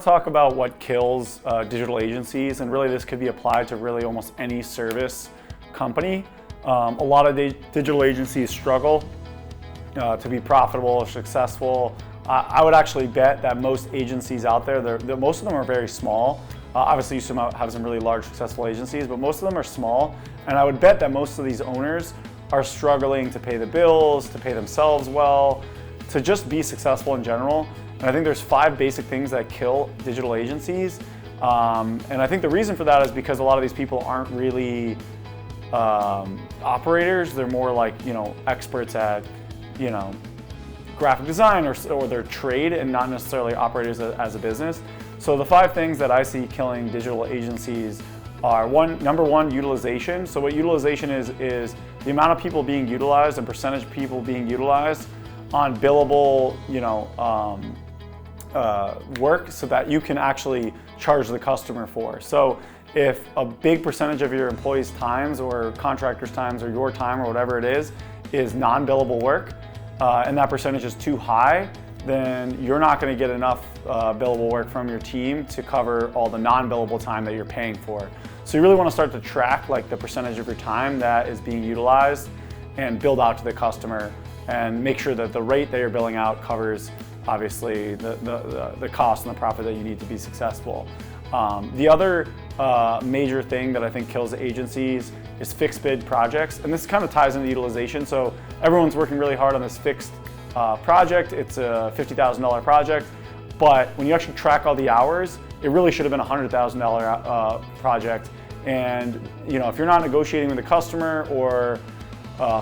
talk about what kills digital agencies, and really this could be applied to really almost any service company. A lot of digital agencies struggle to be profitable or successful. I would actually bet that most agencies out there, most of them are very small. Obviously you have some really large successful agencies, but most of them are small. And I would bet that most of these owners are struggling to pay the bills, to pay themselves well, to just be successful in general. And I think there's 5 basic things that kill digital agencies. And I think the reason for that is because a lot of these people aren't really operators. They're more like, experts at, graphic design or their trade, and not necessarily operators as a business. So the 5 things that I see killing digital agencies are number one, utilization. So what utilization is the amount of people being utilized and percentage of people being utilized on billable, work, so that you can actually charge the customer for. So if a big percentage of your employees' times or contractors' times or your time or whatever it is non-billable work, and that percentage is too high, then you're not going to get enough billable work from your team to cover all the non-billable time that you're paying for. So you really want to start to track like the percentage of your time that is being utilized and build out to the customer, and make sure that the rate that you're billing out covers obviously the cost and the profit that you need to be successful. The other major thing that I think kills agencies is fixed bid projects, and this kind of ties into utilization. So everyone's working really hard on this fixed project. It's a $50,000 project, but when you actually track all the hours, it really should have been a $100,000 project. And if you're not negotiating with the customer or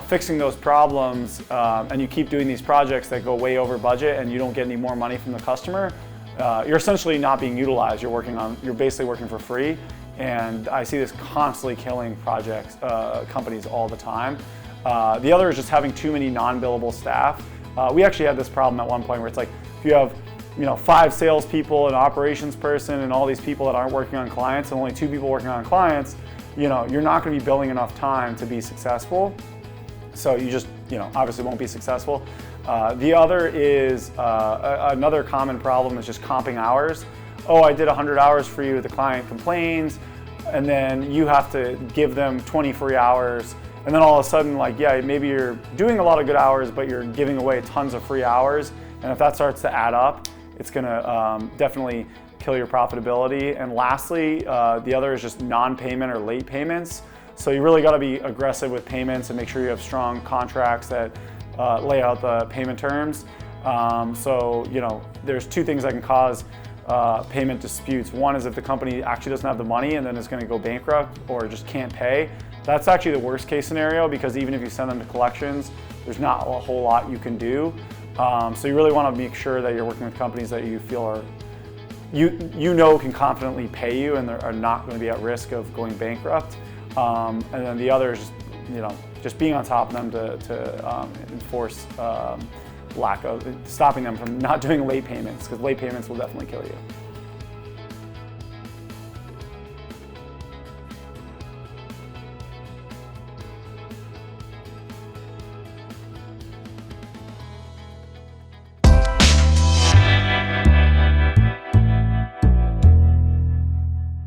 fixing those problems, and you keep doing these projects that go way over budget and you don't get any more money from the customer, you're essentially not being utilized. You're basically working for free. And I see this constantly killing companies all the time. The other is just having too many non-billable staff. We actually had this problem at one point where it's like, if you have 5 salespeople, an operations person, and all these people that aren't working on clients, and only 2 people working on clients, you're not going to be billing enough time to be successful. So you just, obviously won't be successful. The other is, another common problem is just comping hours. Oh, I did 100 hours for you, the client complains, and then you have to give them 20 free hours. And then all of a sudden, maybe you're doing a lot of good hours, but you're giving away tons of free hours. And if that starts to add up, it's gonna definitely kill your profitability. And lastly, the other is just non-payment or late payments. So you really gotta be aggressive with payments and make sure you have strong contracts that lay out the payment terms. There's 2 things that can cause payment disputes. One is if the company actually doesn't have the money and then is gonna go bankrupt or just can't pay. That's actually the worst case scenario, because even if you send them to collections, there's not a whole lot you can do. So you really want to make sure that you're working with companies that you feel can confidently pay you and are not going to be at risk of going bankrupt. And then the other is just being on top of them to enforce stopping them from not doing late payments, because late payments will definitely kill you.